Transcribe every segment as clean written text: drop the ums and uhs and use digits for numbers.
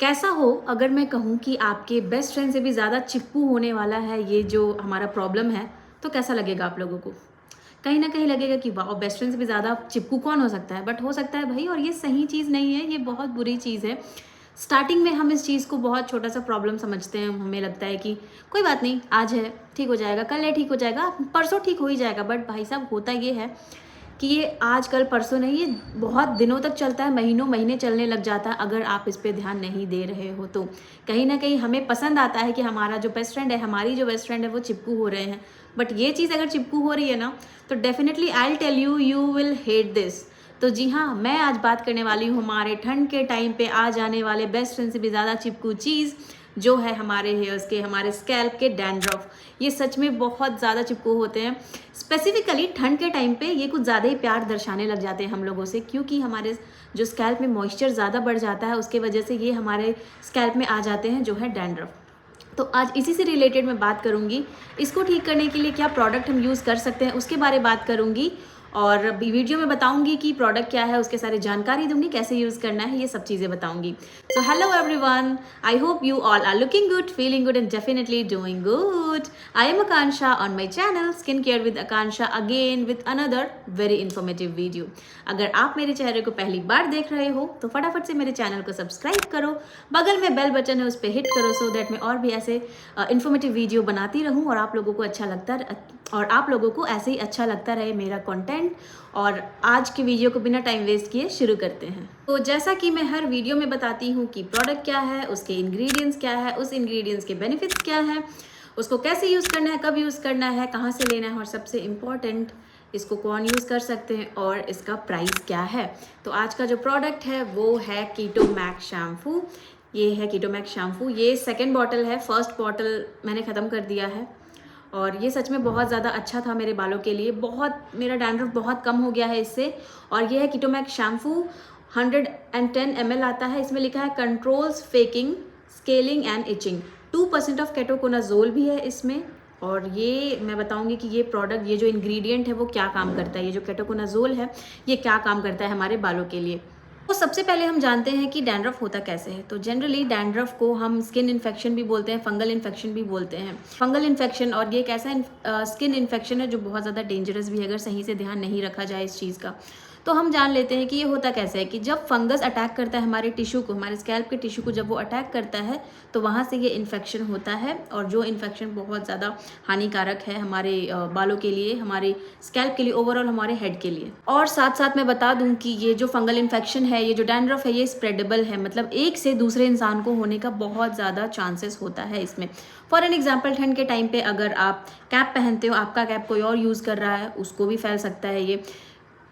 कैसा हो अगर मैं कहूँ कि आपके बेस्ट फ्रेंड से भी ज़्यादा चिपकू होने वाला है ये जो हमारा प्रॉब्लम है, तो कैसा लगेगा आप लोगों को? कहीं न कहीं लगेगा कि वाओ! बेस्ट फ्रेंड से भी ज़्यादा चिपकू कौन हो सकता है? बट हो सकता है भई, और ये सही चीज़ नहीं है, ये बहुत बुरी चीज़ है। स्टार्टिंग में हम इस चीज़ को बहुत छोटा-सा प्रॉब्लम समझते हैं, हमें लगता है कि कोई बात नहीं, आज है, ठीक हो जाएगा, कल है, ठीक हो जाएगा, परसों ठीक हो ही जाएगा। बट भाई साहब, होता ये है कि ये आज कल परसों नहीं, ये बहुत दिनों तक चलता है, महीनों महीने चलने लग जाता है अगर आप इस पे ध्यान नहीं दे रहे हो तो। कहीं न कहीं हमें पसंद आता है कि हमारा जो बेस्ट फ्रेंड है, हमारी जो बेस्ट फ्रेंड है वो चिपकू हो रहे हैं। बट ये चीज़ अगर चिपकू हो रही है ना, तो definitely I will tell you, you will hate this. तो जी हाँ, मैं आज बात करने वाली हूँ हमारे ठंड के टाइम पे आ जाने वाले बेस्ट फ्रेंड से भी ज़्यादा चिपकू चीज़, जो है हमारे हेयर्स के, हमारे स्कैल्प के डैंड्रफ। ये सच में बहुत ज़्यादा चिपकू होते हैं। स्पेसिफिकली ठंड के टाइम पे ये कुछ ज़्यादा ही प्यार दर्शाने लग जाते हैं हम लोगों से, क्योंकि हमारे जो स्कैल्प में मॉइस्चर ज़्यादा बढ़ जाता है, उसके वजह से ये हमारे स्कैल्प में आ जाते हैं, जो है डैंड्रफ। तो आज इसी से रिलेटेड मैं बात करूँगी। इसको ठीक करने के लिए क्या प्रोडक्ट हम यूज़ कर सकते हैं, उसके बारे में बात करूँगी। और वीडियो में बताऊँगी कि प्रोडक्ट क्या है, उसके सारे जानकारी दूँगी, कैसे यूज़ करना है, ये सब चीज़ें बताऊँगी। So hello everyone, I hope you all are looking good, feeling good and definitely doing good. I am Akansha on my channel Skincare with Akansha, again with another very informative video. अगर आप मेरे चेहरे को पहली बार देख रहे हो तो फटाफट से मेरे चैनल को सब्सक्राइब करो, बगल में बेल बटन है उस पर हिट करो, सो दैट मैं और भी ऐसे इन्फॉर्मेटिव वीडियो बनाती रहूँ और आप लोगों को ऐसे ही अच्छा लगता रहे मेरा कंटेंट। और आज की वीडियो को बिना टाइम वेस्ट किए शुरू करते हैं। तो जैसा कि मैं हर वीडियो में बताती हूँ कि प्रोडक्ट क्या है, उसके इंग्रेडिएंट्स क्या है, उस इंग्रेडिएंट्स के बेनिफिट्स क्या है, उसको कैसे यूज़ करना है, कब यूज़ करना है, कहाँ से लेना है, और सबसे इम्पॉर्टेंट, इसको कौन यूज़ कर सकते हैं और इसका प्राइस क्या है। तो आज का जो प्रोडक्ट है वो है कीटो मैक्स शैम्पू। ये है कीटो मैक्स शैम्पू, ये सेकेंड बॉटल है, फर्स्ट बॉटल मैंने ख़त्म कर दिया है। और ये सच में बहुत ज़्यादा अच्छा था मेरे बालों के लिए, बहुत, मेरा डैंड्रफ बहुत कम हो गया है इससे। और ये है कीटो मैक्स शैम्पू, 110 ml आता है। इसमें लिखा है controls faking, scaling and itching. 2% of ketoconazole भी है इसमें। और ये मैं बताऊंगी कि ये प्रोडक्ट, ये जो इंग्रेडिएंट है वो क्या काम करता है, ये जो केटोकोनाजोल है ये क्या काम करता है हमारे बालों के लिए। तो सबसे पहले हम जानते हैं कि डैंड्रफ होता कैसे है। तो जनरली डैंड्रफ को हम स्किन इन्फेक्शन भी बोलते हैं, फंगल इन्फेक्शन भी बोलते हैं। फंगल इन्फेक्शन, और ये एक ऐसा स्किन इन्फेक्शन है जो बहुत ज़्यादा डेंजरस भी है अगर सही से ध्यान नहीं रखा जाए इस चीज़ का। तो हम जान लेते हैं कि ये होता कैसे है कि जब फंगस अटैक करता है हमारे टिश्यू को, हमारे स्कैल्प के टिश्यू को, जब वो अटैक करता है तो वहाँ से ये इन्फेक्शन होता है। और जो इन्फेक्शन बहुत ज़्यादा हानिकारक है हमारे बालों के लिए, हमारे स्कैल्प के लिए, ओवरऑल हमारे हेड के लिए। और साथ साथ मैं बता दूं कि ये जो फंगल इन्फेक्शन है, ये जो डैंड्रफ है, ये स्प्रेडेबल है, मतलब एक से दूसरे इंसान को होने का बहुत ज़्यादा चांसेस होता है इसमें। फॉर एन एग्जाम्पल, ठंड के टाइम पे अगर आप कैप पहनते हो, आपका कैप कोई और यूज़ कर रहा है, उसको भी फैल सकता है ये।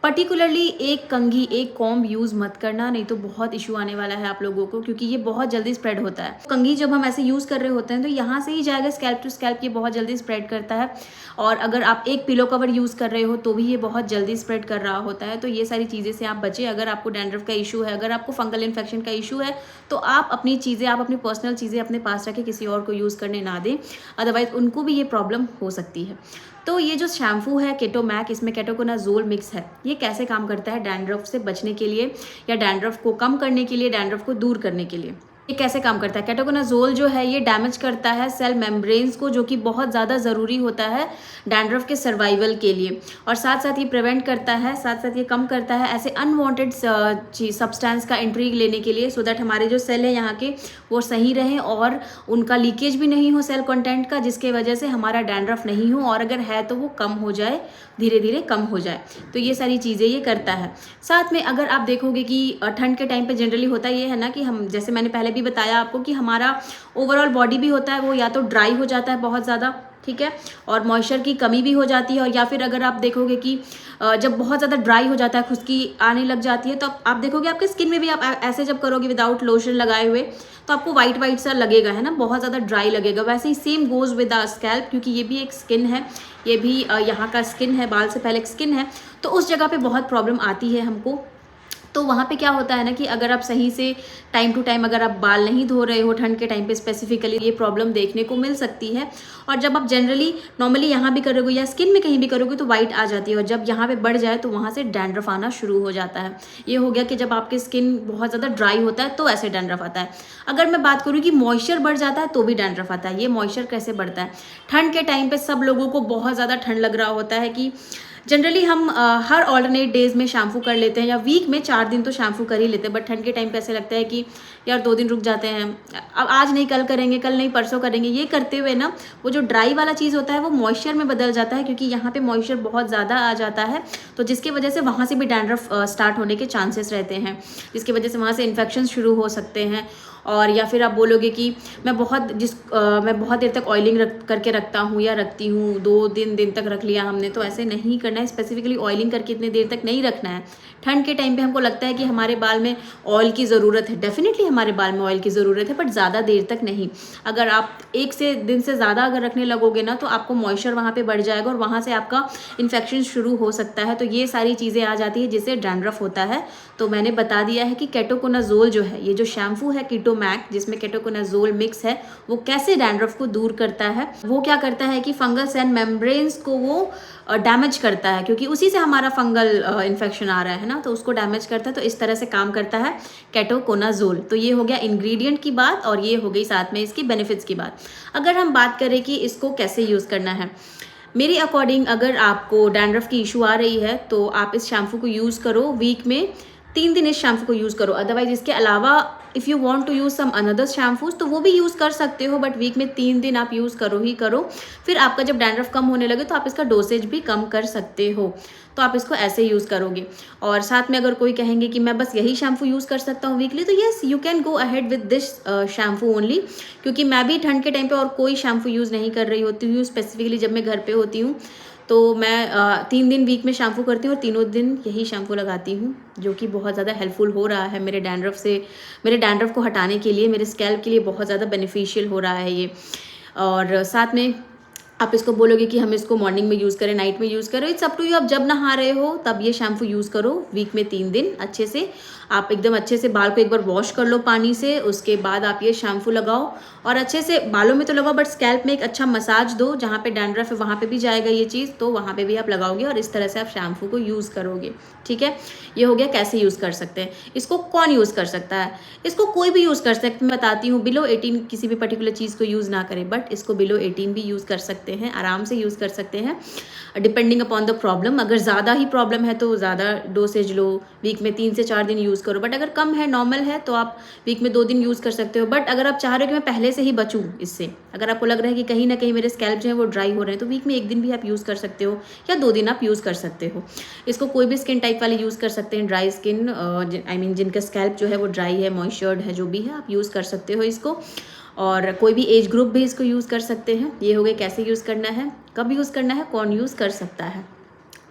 पर्टिकुलरली एक कंघी, एक कॉम्ब यूज़ मत करना, नहीं तो बहुत इशू आने वाला है आप लोगों को, क्योंकि ये बहुत जल्दी स्प्रेड होता है। कंघी जब हम ऐसे यूज़ कर रहे होते हैं तो यहाँ से ही जाएगा स्कैल्प टू स्कैल्प, ये बहुत जल्दी स्प्रेड करता है। और अगर आप एक पिलो कवर यूज़ कर रहे हो तो भी ये बहुत जल्दी स्प्रेड कर रहा होता है। तो ये सारी चीज़ें से आप बचें। अगर आपको डैंड्रफ का इशू है, अगर आपको फंगल इन्फेक्शन का इशू है, तो आप अपनी चीज़ें, आप अपनी पर्सनल चीज़ें अपने पास रखें, किसी और को यूज़ करने ना दें, अदरवाइज़ उनको भी ये प्रॉब्लम हो सकती है। तो ये जो शैम्पू है कीटो मैक, इसमें केटोकोनाजोल मिक्स है। ये कैसे काम करता है डैंड्रफ से बचने के लिए, या डैंड्रफ को कम करने के लिए, डैंड्रफ को दूर करने के लिए। ये कैसे काम करता है? केटोकोनाजोल जो है ये डैमेज करता है सेल मेम्ब्रेन्स को, जो कि बहुत ज़्यादा ज़रूरी होता है डैंड्रफ के सर्वाइवल के लिए। और साथ साथ ये प्रिवेंट करता है, साथ साथ ये कम करता है ऐसे अनवांटेड सब्सटेंस का एंट्री लेने के लिए, सो दैट हमारे जो सेल है यहाँ के वो सही रहें और उनका लीकेज भी नहीं हो सेल कंटेंट का, जिसके वजह से हमारा डैंड्रफ नहीं हो, और अगर है तो वो कम हो जाए, धीरे धीरे कम हो जाए। तो ये सारी चीज़ें ये करता है। साथ में अगर आप देखोगे कि ठंड के टाइम पे जनरली होता ये है ना कि हम, जैसे मैंने पहले भी बताया आपको, कि हमारा ओवरऑल बॉडी भी होता है वो या तो ड्राई हो जाता है बहुत ज़्यादा, ठीक है, और मॉइस्चर की कमी भी हो जाती है। और या फिर अगर आप देखोगे कि जब बहुत ज़्यादा ड्राई हो जाता है, खुश्की आने लग जाती है, तो आप देखोगे आपके स्किन में भी, आप ऐसे जब करोगे विदाउट लोशन लगाए हुए, तो आपको वाइट वाइट सा लगेगा, है ना, बहुत ज़्यादा ड्राई लगेगा। वैसे ही same goes with the scalp, क्योंकि ये भी एक स्किन है, ये भी यहाँ का स्किन है, बाल से पहले एक स्किन है, तो उस जगह पे बहुत प्रॉब्लम आती है हमको। तो वहाँ पे क्या होता है ना कि अगर आप सही से टाइम टू टाइम अगर आप बाल नहीं धो रहे हो ठंड के टाइम पे स्पेसिफिकली, ये प्रॉब्लम देखने को मिल सकती है। और जब आप जनरली नॉर्मली यहाँ भी करोगे या स्किन में कहीं भी करोगे तो वाइट आ जाती है, और जब यहाँ पे बढ़ जाए तो वहाँ से डैंड्रफ आना शुरू हो जाता है। ये हो गया कि जब आपकी स्किन बहुत ज़्यादा ड्राई होता है तो ऐसे डैंड्रफ आता है। अगर मैं बात करूँ कि मॉइस्चर बढ़ जाता है तो भी डैंड्रफ आता है। ये मॉइस्चर कैसे बढ़ता है? ठंड के टाइम पे सब लोगों को बहुत ज़्यादा ठंड लग रहा होता है कि जनरली हम हर ऑल्टरनेट डेज में शैम्पू कर लेते हैं, या वीक में 4 दिन तो शैम्पू कर ही लेते हैं। बट ठंड के टाइम पे ऐसे लगता है कि यार 2 दिन रुक जाते हैं, अब आज नहीं कल करेंगे, कल नहीं परसों करेंगे। ये करते हुए ना वो जो ड्राई वाला चीज़ होता है वो मॉइस्चर में बदल जाता है, क्योंकि यहाँ पे मॉइस्चर बहुत ज़्यादा आ जाता है, तो जिसकी वजह से वहाँ से भी डैंड्रफ स्टार्ट होने के चांसेस रहते हैं, जिसकी वजह से वहाँ से इन्फेक्शन शुरू हो सकते हैं। और या फिर आप बोलोगे कि मैं बहुत देर तक ऑयलिंग करके रखता हूँ या रखती हूँ, 2 दिन तक रख लिया हमने, तो ऐसे नहीं करना है। स्पेसिफिकली ऑयलिंग करके इतने देर तक नहीं रखना है। ठंड के टाइम पे हमको लगता है कि हमारे बाल में ऑयल की ज़रूरत है, डेफिनेटली हमारे बाल में ऑयल की ज़रूरत है, बट ज़्यादा देर तक नहीं। अगर आप 1 दिन से ज़्यादा अगर रखने लगोगे ना तो आपको मॉइस्चर वहाँ पे बढ़ जाएगा और वहाँ से आपका इन्फेक्शन शुरू हो सकता है। तो ये सारी चीज़ें आ जाती है जिससे डैंड्रफ होता है। तो मैंने बता दिया है कि केटोकोनाजोल जो है, ये जो शैम्पू है कीटोमैक जिसमें केटोकोनाजोल मिक्स है, वो कैसे डैंड्रफ को दूर करता है। वो क्या करता है कि फंगस एंड मेम्ब्रेन्स को वो डैमेज करता है, क्योंकि उसी से हमारा फंगल इन्फेक्शन आ रहा है ना, तो उसको डैमेज करता है। तो इस तरह से काम करता है केटोकोनाजोल। तो ये हो गया इंग्रेडिएंट की बात, और ये हो गई साथ में इसकी बेनिफिट्स की बात। अगर हम बात करें कि इसको कैसे यूज़ करना है, मेरी अकॉर्डिंग अगर आपको डैंड्रफ की इशू आ रही है तो आप इस शैम्पू को यूज़ करो। वीक में 3 दिन इस शैम्पू को यूज़ करो। अदरवाइज इसके अलावा if you want to use some another shampoos तो वो भी यूज़ कर सकते हो, बट वीक में 3 दिन आप यूज़ करो ही करो। फिर आपका जब डैंड्रफ कम होने लगे तो आप इसका डोसेज भी कम कर सकते हो। तो आप इसको ऐसे यूज़ करोगे। और साथ में अगर कोई कहेंगे कि मैं बस यही शैम्पू यूज़ कर सकता हूँ वीकली, तो yes you can go ahead with this shampoo only. क्योंकि मैं भी ठंड के टाइम पे और कोई शैम्पू यूज़ नहीं कर रही होती हूँ। स्पेसिफिकली जब मैं घर पे होती हूँ तो मैं 3 दिन वीक में शैम्पू करती हूँ और तीनों दिन यही शैम्पू लगाती हूँ, जो कि बहुत ज़्यादा हेल्पफुल हो रहा है मेरे डैंड्रफ को हटाने के लिए। मेरे स्कैल्प के लिए बहुत ज़्यादा बेनिफिशियल हो रहा है ये। और साथ में आप इसको बोलोगे कि हम इसको मॉर्निंग में यूज़ करें, नाइट में यूज़ करें, इट्स अप टू यू। आप जब नहा रहे हो तब ये शैम्पू यूज़ करो। वीक में 3 दिन अच्छे से आप एकदम अच्छे से बाल को एक बार वॉश कर लो पानी से, उसके बाद आप ये शैम्पू लगाओ और अच्छे से बालों में तो लगाओ, बट स्कैल्प में एक अच्छा मसाज दो। जहाँ पे डैंड्रफ है वहाँ पे भी जाएगा ये चीज़, तो वहाँ पे भी आप लगाओगे और इस तरह से आप शैम्पू को यूज़ करोगे। ठीक है, ये हो गया कैसे यूज़ कर सकते हैं। इसको कौन यूज़ कर सकता है? इसको कोई भी यूज़ कर सकता है। मैं बताती हूँ, बिलो 18 किसी भी पर्टिकुलर चीज़ को यूज़ ना करें, बट इसको बिलो 18 भी यूज़ कर सकते हैं, आराम से यूज़ कर सकते हैं, डिपेंडिंग अपॉन द प्रॉब्लम। अगर ज़्यादा ही प्रॉब्लम है तो ज़्यादा डोसेज लो, वीक में 3 से 4 दिन यूज़ करो। बट अगर कम है, नॉर्मल है, तो आप वीक में 2 दिन यूज़ कर सकते हो। बट अगर आप चाह रहे हो कि मैं पहले से ही बचूँ इससे, अगर आपको लग रहा है कि कहीं ना कहीं मेरे स्कैल्प जो है वो ड्राई हो रहे हैं, तो वीक में 1 दिन भी आप यूज़ कर सकते हो या 2 दिन आप यूज़ कर सकते हो। इसको कोई भी स्किन टाइप वाले यूज़ कर सकते हैं, ड्राई स्किन, आई मीन जिनका स्कैल्प जो है वो ड्राई है, मॉइस्चर्ड है, जो भी है, आप यूज़ कर सकते हो इसको। और कोई भी एज ग्रुप भी इसको यूज़ कर सकते हैं। ये हो गए कैसे यूज़ करना है, कब यूज़ करना है, कौन यूज़ कर सकता है।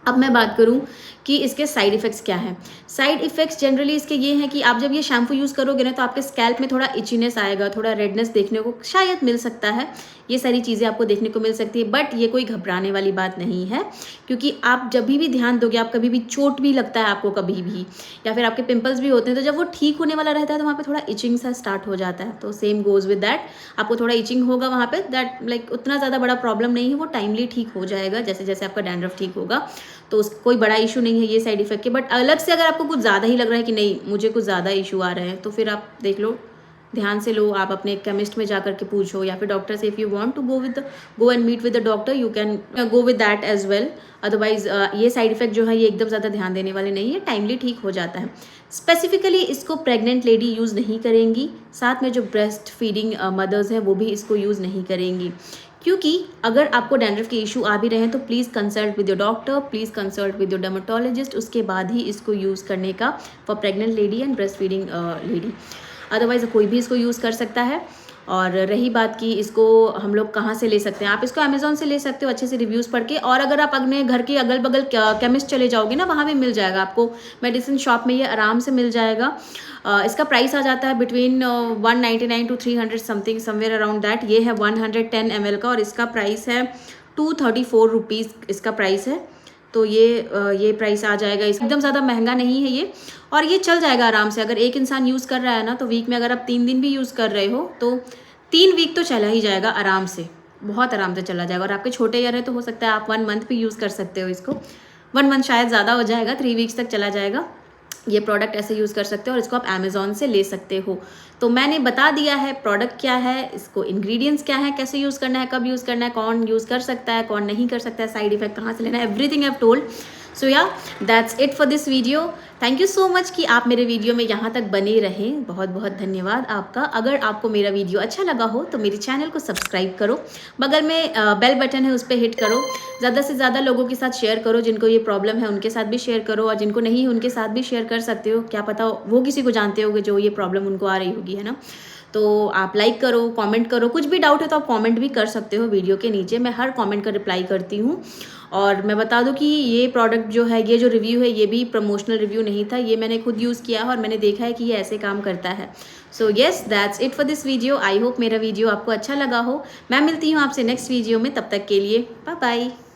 अब मैं बात करूं कि इसके साइड इफ़ेक्ट्स क्या हैं। साइड इफ़ेक्ट्स जनरली इसके ये हैं कि आप जब ये शैम्पू यूज़ करोगे ना तो आपके स्कैल्प में थोड़ा इचीनेस आएगा, थोड़ा रेडनेस देखने को शायद मिल सकता है, ये सारी चीज़ें आपको देखने को मिल सकती है। बट ये कोई घबराने वाली बात नहीं है, क्योंकि आप जब भी ध्यान दोगे, आप कभी भी चोट भी लगता है आपको कभी भी, या फिर आपके पिंपल्स भी होते हैं, तो जब वो ठीक होने वाला रहता है तो वहाँ पे थोड़ा इचिंग सा स्टार्ट हो जाता है। तो सेम गोज़ विद दैट, आपको थोड़ा इचिंग होगा वहाँ पे, दैट लाइक उतना ज़्यादा बड़ा प्रॉब्लम नहीं है, वो टाइमली ठीक हो जाएगा जैसे जैसे आपका डैंड्रफ ठीक होगा। तो कोई बड़ा इशू नहीं है ये साइड इफेक्ट के। बट अलग से अगर आपको कुछ ज़्यादा ही लग रहा है कि नहीं मुझे कुछ ज़्यादा इशू आ रहे हैं, तो फिर आप देख लो, ध्यान से लो, आप अपने केमिस्ट में जाकर के पूछो, या फिर डॉक्टर से। If you want to go and meet with the doctor, you can go with that as well. Otherwise ये साइड इफेक्ट जो है ये एकदम ज़्यादा ध्यान देने वाले नहीं है, टाइमली ठीक हो जाता है। स्पेसिफिकली इसको प्रेग्नेंट लेडी यूज़ नहीं करेंगी, साथ में जो ब्रेस्ट फीडिंग मदर्स हैं वो भी इसको यूज़ नहीं करेंगी, क्योंकि अगर आपको डैंड्रफ के इशू आ भी रहे हैं तो please consult with your doctor, please consult with your dermatologist, उसके बाद ही इसको यूज़ करने का for pregnant lady and breast feeding lady. Otherwise कोई भी इसको यूज़ कर सकता है। और रही बात कि इसको हम लोग कहाँ से ले सकते हैं, आप इसको अमेज़ॉन से ले सकते हो अच्छे से रिव्यूज़ पढ़ के। और अगर आप अपने घर के अगल बगल केमिस्ट चले जाओगे ना, वहाँ भी मिल जाएगा आपको, मेडिसिन शॉप में ये आराम से मिल जाएगा। इसका प्राइस आ जाता है between 199 to 300 something, somewhere around that. ये है 110 ml का और इसका प्राइस है 234 रुपीज़ इसका प्राइस है। तो ये प्राइस आ जाएगा। एकदम ज़्यादा महंगा नहीं है ये, और ये चल जाएगा आराम से। अगर एक इंसान यूज़ कर रहा है ना, तो वीक में अगर आप 3 दिन भी यूज़ कर रहे हो तो 3 वीक तो चला ही जाएगा आराम से, बहुत आराम से चला जाएगा। और आपके छोटे ईयर है तो हो सकता है आप 1 मंथ भी यूज़ कर सकते हो इसको। 1 मंथ शायद ज़्यादा हो जाएगा, 3 वीक्स तक चला जाएगा। ये प्रोडक्ट ऐसे यूज़ कर सकते हो और इसको आप अमेज़ॉन से ले सकते हो। तो मैंने बता दिया है प्रोडक्ट क्या है, इसको इंग्रेडिएंट्स क्या है, कैसे यूज़ करना है, कब यूज़ करना है, कौन यूज़ कर सकता है, कौन नहीं कर सकता है, साइड इफेक्ट कहाँ से लेना है, एवरीथिंग आई हैव टोल्ड। सो या that's it for this video. Thank you so much कि आप मेरे वीडियो में यहाँ तक बने रहें। बहुत बहुत धन्यवाद आपका। अगर आपको मेरा वीडियो अच्छा लगा हो तो मेरे चैनल को सब्सक्राइब करो, बगल में बेल बटन है उस पर हिट करो, ज़्यादा से ज़्यादा लोगों के साथ शेयर करो। जिनको ये प्रॉब्लम है उनके साथ भी शेयर करो, और जिनको नहीं उनके साथ भी शेयर कर सकते हो। क्या पता वो किसी को जानते होगे जो ये प्रॉब्लम उनको आ रही होगी, है ना। तो आप लाइक करो, कमेंट करो, कुछ भी डाउट है तो आप कमेंट भी कर सकते हो वीडियो के नीचे। मैं हर कमेंट का रिप्लाई करती हूँ। और मैं बता दूं कि ये प्रोडक्ट जो है, ये जो रिव्यू है, ये भी प्रमोशनल रिव्यू नहीं था। ये मैंने खुद यूज़ किया है और मैंने देखा है कि ये ऐसे काम करता है। So yes, that's it for this video. I hope मेरा वीडियो आपको अच्छा लगा हो। मैं मिलती हूँ आपसे नेक्स्ट वीडियो में, तब तक के लिए बाय बाय।